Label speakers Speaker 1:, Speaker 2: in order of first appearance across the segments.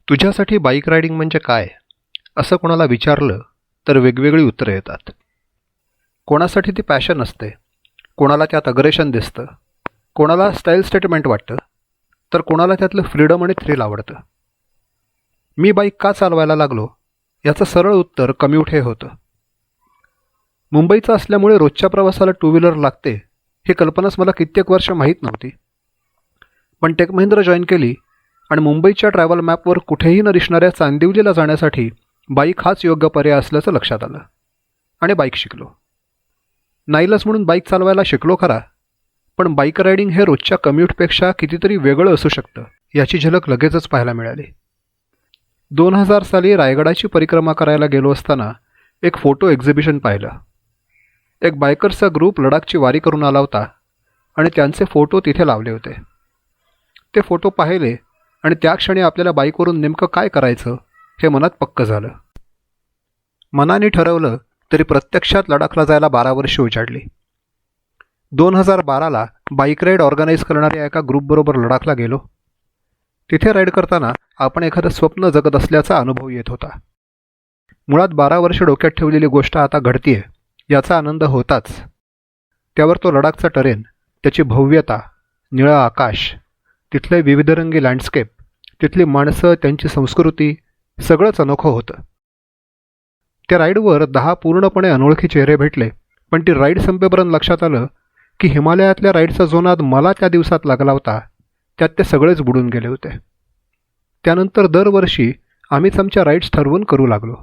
Speaker 1: तुझ्यासाठी bike riding म्हणजे काय असं कोणाला विचारलं तर वेगवेगळी उत्तरं येतात. कोणासाठी ती पॅशन असते, कोणाला त्यात अग्रेशन दिसतं, कोणाला स्टाईल स्टेटमेंट वाटतं, तर कोणाला त्यातलं फ्रीडम आणि थ्रिल आवडतं. मी बाईक का चालवायला लागलो याचं सरळ उत्तर कम्यूट हे होतं. मुंबईचं असल्यामुळे रोजच्या प्रवासाला टू व्हीलर लागते ही कल्पनाच मला कित्येक वर्ष माहीत नव्हती. पण टेक महिंद्रा जॉईन केली आणि मुंबईच्या ट्रॅव्हल मॅपवर कुठेही न दिसणाऱ्या चांदिवलीला जाण्यासाठी बाईक हाच योग्य पर्याय असल्याचं लक्षात आलं आणि बाईक शिकलो. नाईलाज म्हणून बाईक चालवायला शिकलो खरा, पण बाईक रायडिंग हे रोजच्या कम्यूटपेक्षा कितीतरी वेगळं असू शकतं याची झलक लगेचच पाहायला मिळाली. 2000 साली रायगडाची परिक्रमा करायला गेलो असताना एक फोटो एक्झिबिशन पाहिलं. एक बायकर्सचा ग्रुप लडाखची वारी करून आला होता आणि त्यांचे फोटो तिथे लावले होते. ते फोटो पाहिले आणि त्या क्षणी आपल्याला बाईकवरून नेमकं काय करायचं हे मनात पक्कं झालं. मनाने ठरवलं तरी प्रत्यक्षात लडाखला जायला 12 वर्षे उजाडली. 2012ला बाईक राईड ऑर्गनाईज करणाऱ्या एका ग्रुपबरोबर लडाखला गेलो. तिथे राईड करताना आपण एखादं स्वप्न जगत असल्याचा अनुभव येत होता. मुळात 12 वर्ष डोक्यात ठेवलेली गोष्ट आता घडतीये याचा आनंद होताच. त्यावर तो लडाखचा टरेन, त्याची भव्यता, निळं आकाश, तिथले विविधरंगी लँडस्केप, तिथली माणसं, त्यांची संस्कृती सगळंच अनोखं होतं. त्या राईडवर 10 पूर्णपणे अनोळखी चेहरे भेटले, पण ती राईड संपेपर्यंत लक्षात आलं की हिमालयातल्या राईडचा जो नाद मला त्या दिवसात लागला होता त्यात ते सगळेच बुडून गेले होते. त्यानंतर दरवर्षी आम्हीच आमच्या राईड्स ठरवून करू लागलो.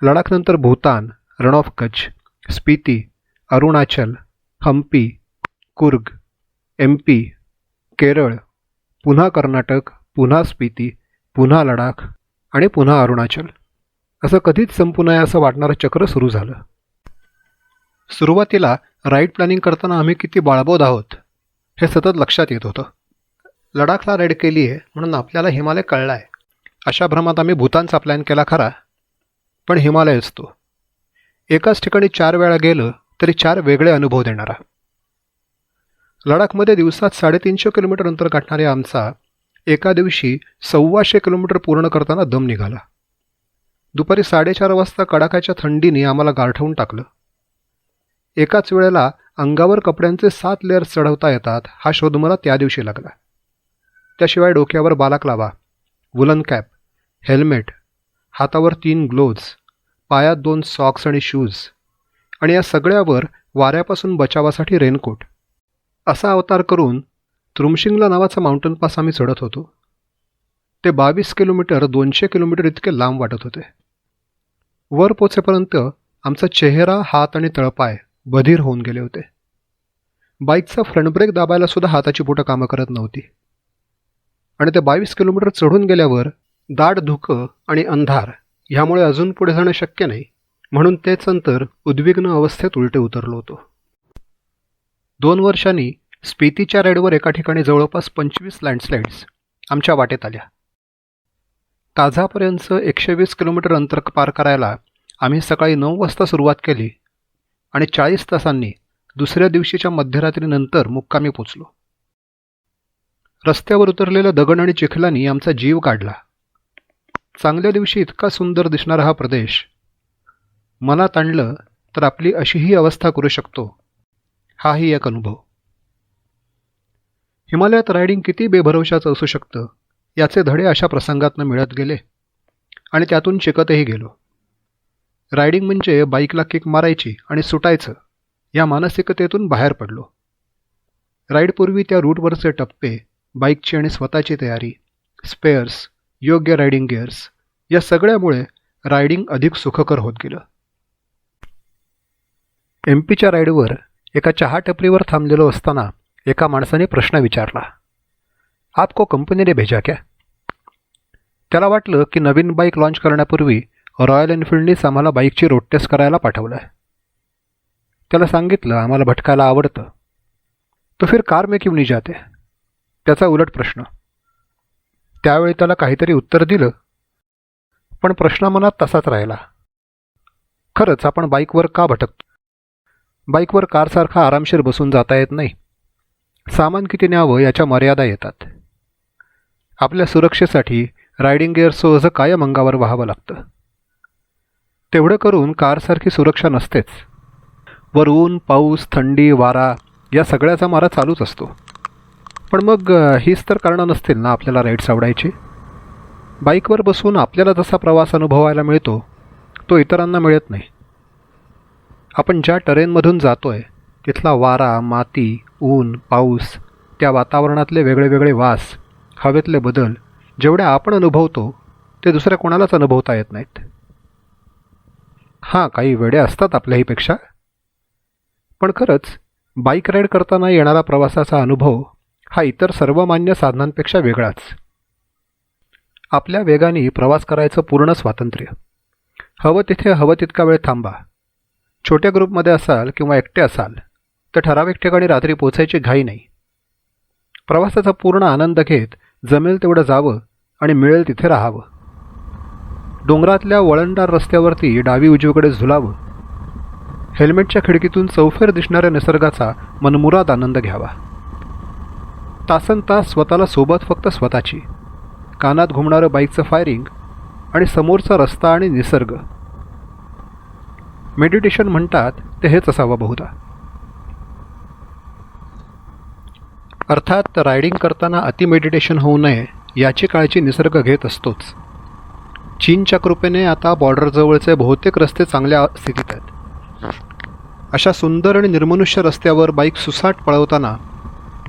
Speaker 1: लडाखनंतर भूतान, रण ऑफ कच्छ, स्पिती, अरुणाचल, हम्पी, कुर्ग, MP, केरळ, पुन्हा कर्नाटक, पुन्हा स्पिती, पुन्हा लडाख आणि पुन्हा अरुणाचल. असं कधीच संपू नये असं वाटणारं चक्र सुरू झालं. सुरुवातीला राईड प्लॅनिंग करताना आम्ही किती बाळबोध आहोत हे सतत लक्षात येत होतं. लडाखला राईड केली आहे म्हणून आपल्याला हिमालय कळला आहे अशा भ्रमात आम्ही भूतानचा प्लॅन केला खरा, पण हिमालय असतो एकाच ठिकाणी 4 वेळा गेलं तरी 4 वेगळे अनुभव देणारा. लडाखमध्ये दिवसात 350 किलोमीटर अंतर गाठणारे आमचा एका दिवशी 125 किलोमीटर पूर्ण करताना दम निघाला. दुपारी 4:30 वाजता कडाक्याच्या थंडीने आम्हाला गारठवून टाकलं. एकाच वेळेला अंगावर कपड्यांचे 7 लेअर्स चढवता येतात हा शोध मला त्या दिवशी लागला. त्याशिवाय डोक्यावर बालाक्लावा, वुलन कॅप, हेल्मेट, हातावर 3 ग्लोव्ज, पायात 2 सॉक्स आणि शूज आणि या सगळ्यावर वाऱ्यापासून बचावासाठी रेनकोट असा अवतार करून त्रुमशिंगला नावाचा माउंटन पास आम्ही चढत होतो. ते 22 किलोमीटर 200 किलोमीटर इतके लांब वाटत होते. वर पोचेपर्यंत आमचा चेहरा, हात आणि तळपाय बधीर होऊन गेले होते. बाईकचा फ्रंट ब्रेक दाबायला सुद्धा हाताची बोटं कामं करत नव्हती. आणि ते 22 किलोमीटर चढून गेल्यावर दाट धुकं आणि अंधार ह्यामुळे अजून पुढे जाणं शक्य नाही, म्हणून तेच अंतर उद्विग्न अवस्थेत उलटे उतरलो होतो. 2 वर्षांनी स्पितीच्या राईडवर एका ठिकाणी जवळपास 25 लँडस्लाईड्स आमच्या वाटेत आल्या. ताझापर्यंतचं 120 किलोमीटर अंतर पार करायला आम्ही सकाळी 9 वाजता सुरुवात केली आणि 40 तासांनी दुसऱ्या दिवशीच्या मध्यरात्रीनंतर मुक्कामी पोचलो. रस्त्यावर उतरलेल्या दगड आणि चिखलांनी आमचा जीव काढला. चांगल्या दिवशी इतका सुंदर दिसणारा हा प्रदेश मनात आणलं तर आपली अशीही अवस्था करू शकतो, हाही एक अनुभव. हिमालयात रायडिंग किती बेभरवशाचं असू शकतं याचे धडे अशा प्रसंगातनं मिळत गेले आणि त्यातून शिकतही गेलो. रायडिंग म्हणजे बाईकला किक मारायची आणि सुटायचं या मानसिकतेतून बाहेर पडलो. राईडपूर्वी त्या रूटवरचे टप्पे, बाईकची आणि स्वतःची तयारी, स्पेअर्स, योग्य रायडिंग गिअर्स या सगळ्यामुळे रायडिंग अधिक सुखकर होत गेलं. MPच्या राईडवर एका चहा टपरीवर थांबलेलो असताना एका माणसाने प्रश्न विचारला, आपको कंपनी ने भेजा क्या? त्याला वाटलं की नवीन बाईक लॉन्च करण्यापूर्वी रॉयल एनफिल्डनीच आम्हाला बाईकची रोड टेस्ट करायला पाठवलं आहे. त्याला सांगितलं आम्हाला भटकायला आवडतं. तो फिर कार में क्यों नहीं जाते? त्याचा उलट प्रश्न. त्यावेळी त्याला काहीतरी उत्तर दिलं, पण प्रश्न मनात तसाच राहिला. खरंच आपण बाईकवर का भटकतो? बाईकवर कारसारखा आरामशीर बसून जाता येत नाही. सामान किती न्यावं याच्या मर्यादा येतात. आपल्या सुरक्षेसाठी रायडिंग गिअरचं ओझं कायम अंगावर व्हावं लागतं. तेवढं करून कारसारखी सुरक्षा नसतेच. वर ऊन, पाऊस, थंडी, वारा या सगळ्याचा मारा चालूच असतो. पण मग हीच तर कारणं नसतील ना आपल्याला राईड्स आवडायची. बाईकवर बसून आपल्याला जसा प्रवास अनुभवायला मिळतो तो इतरांना मिळत नाही. आपण ज्या टरेनमधून जातो आहे तिथला वारा, माती, ऊन, पाऊस, त्या वातावरणातले वेगळे वेगळे वास, हवेतले बदल जेवढे आपण अनुभवतो ते दुसऱ्या कोणालाच अनुभवता येत नाहीत. हां, काही वेडे असतात आपल्याहीपेक्षा. पण खरंच बाईक राईड करताना येणारा प्रवासाचा अनुभव हा इतर सर्वमान्य साधनांपेक्षा वेगळाच. आपल्या वेगाने प्रवास करायचं पूर्ण स्वातंत्र्य. हवं तिथे हवं तितका वेळ थांबा. छोट्या ग्रुपमध्ये असाल किंवा एकटे असाल तर ठराविक ठिकाणी रात्री पोचायची घाई नाही. प्रवासाचा पूर्ण आनंद घेत जमेल तेवढं जावं आणि मिळेल तिथे राहावं. डोंगरातल्या वळणदार रस्त्यावरती डावी उजवीकडे झुलावं. हेल्मेटच्या खिडकीतून चौफेर दिसणाऱ्या निसर्गाचा मनमुराद आनंद घ्यावा. तासनतास स्वतःला सोबत फक्त स्वतःची, कानात घुमणारं बाईकचं फायरिंग आणि समोरचा रस्ता आणि निसर्ग. मेडिटेशन म्हणतात ते हेच असावं बहुधा. अर्थात रायडिंग करताना अति मेडिटेशन होऊ नये याची काळजी निसर्ग घेत असतोच. चीनच्या कृपेने आता बॉर्डरजवळचे बहुतेक रस्ते चांगल्या स्थितीत आहेत. अशा सुंदर आणि निर्मनुष्य रस्त्यावर बाईक सुसाट पळवताना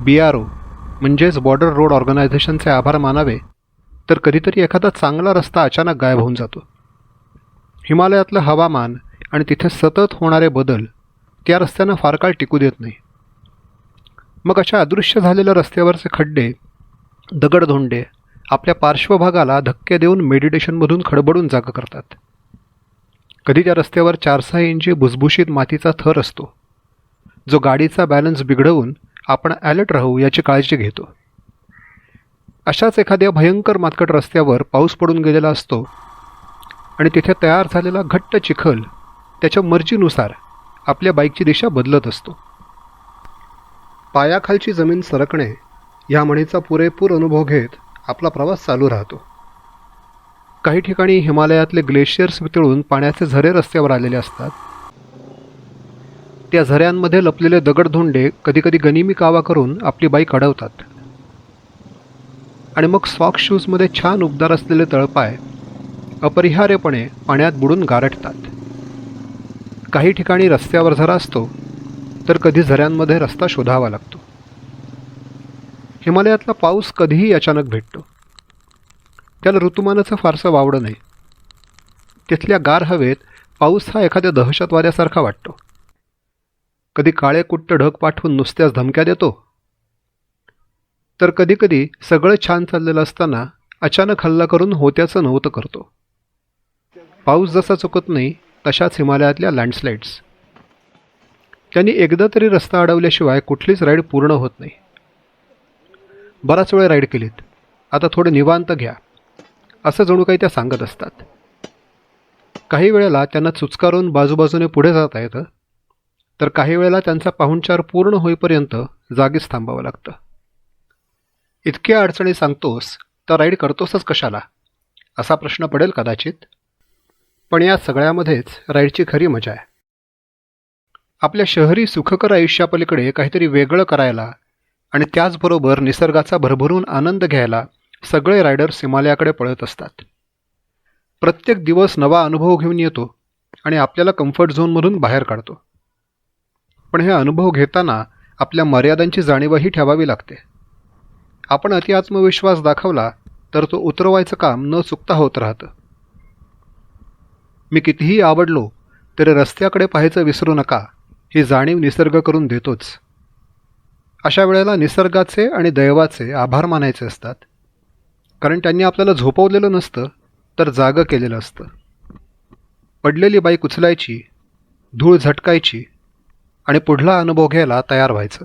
Speaker 1: BRO म्हणजेच बॉर्डर रोड ऑर्गनायझेशनचे आभार मानावे, तर कधीतरी एखादा चांगला रस्ता अचानक गायब होऊन जातो. हिमालयातलं हवामान आणि तिथे सतत होणारे बदल त्या रस्त्यानं फार काळ टिकू देत नाही. मग अशा अदृश्य झालेल्या रस्त्यावरचे खड्डे, दगडधोंडे आपल्या पार्श्वभागाला धक्के देऊन मेडिटेशनमधून खडबडून जागा करतात. कधी त्या रस्त्यावर 4-6 इंची भुसभुशीत मातीचा थर असतो जो गाडीचा बॅलन्स बिघडवून आपण ॲलर्ट राहू याची काळजी घेतो. अशाच एखाद्या भयंकर मातकट रस्त्यावर पाऊस पडून गेलेला असतो आणि तिथे तयार झालेला घट्ट चिखल त्याच्या मर्जीनुसार आपल्या बाईकची दिशा बदलत असतो. पायाखालची जमीन सरकणे या म्हणीचा पुरेपूर अनुभव घेत आपला प्रवास चालू राहतो. काही ठिकाणी हिमालयातले ग्लेशियर्स वितळून पाण्याचे झरे रस्त्यावर आलेले असतात. त्या झऱ्यांमध्ये लपलेले दगडधोंडे कधीकधी गनिमी कावा करून आपली बाईक अडवतात. आणि मग सॉक्स शूजमध्ये छान उबदार असलेले तळपाय अपरिहार्यपणे पाण्यात बुडून गारठतात. काही ठिकाणी रस्त्यावर झरा असतो तर कधी झऱ्यांमध्ये रस्ता शोधावा लागतो. हिमालयातला पाऊस कधीही अचानक भेटतो. त्याला ऋतुमानाचं फारसं वावडं नाही. तिथल्या गार हवेत पाऊस हा एखाद्या दहशतवाद्यासारखा वाटतो. कधी काळे कुट्ट ढग पाठवून नुसत्याच धमक्या देतो, तर कधीकधी सगळं छान चाललेलं असताना अचानक हल्ला करून होत्याचं नव्हतं करतो. पाऊस जसा चुकत नाही तशाच हिमालयातल्या लँडस्लाईड्स. त्यांनी एकदा तरी रस्ता अडवल्याशिवाय कुठलीच राईड पूर्ण होत नाही. बराच वेळ राईड केलीत, आता थोडं निवांत घ्या असं जणू काही त्या सांगत असतात. काही वेळेला त्यांना चुचकारून बाजूबाजूने पुढे जाता येतं, तर काही वेळेला त्यांचा पाहुणचार पूर्ण होईपर्यंत जागीच थांबावं लागतं. इतक्या अडचणी सांगतोस तर राईड करतोसच कशाला असा प्रश्न पडेल कदाचित. पण या सगळ्यामध्येच राईडची खरी मजा आहे. आपल्या शहरी सुखकर आयुष्यापलीकडे काहीतरी वेगळं करायला आणि त्याचबरोबर निसर्गाचा भरभरून आनंद घ्यायला सगळे रायडर्स हिमालयाकडे पळत असतात. प्रत्येक दिवस नवा अनुभव घेऊन येतो आणि आपल्याला कम्फर्ट झोनमधून बाहेर काढतो. पण हे अनुभव घेताना आपल्या मर्यादांची जाणीवही ठेवावी लागते. आपण अति आत्मविश्वास दाखवला तर तो उतरवायचं काम न चुकता होत राहतं. मी कितीही आवडलो तरी रस्त्याकडे पाहायचं विसरू नका ही जाणीव निसर्ग करून देतोच. अशा वेळेला निसर्गाचे आणि दैवाचे आभार मानायचे असतात, कारण त्यांनी आपल्याला झोपवलेलं नसतं तर जागं केलेलं असतं. पडलेली बाईक उचलायची, धूळ झटकायची आणि पुढला अनुभव घ्यायला तयार व्हायचं.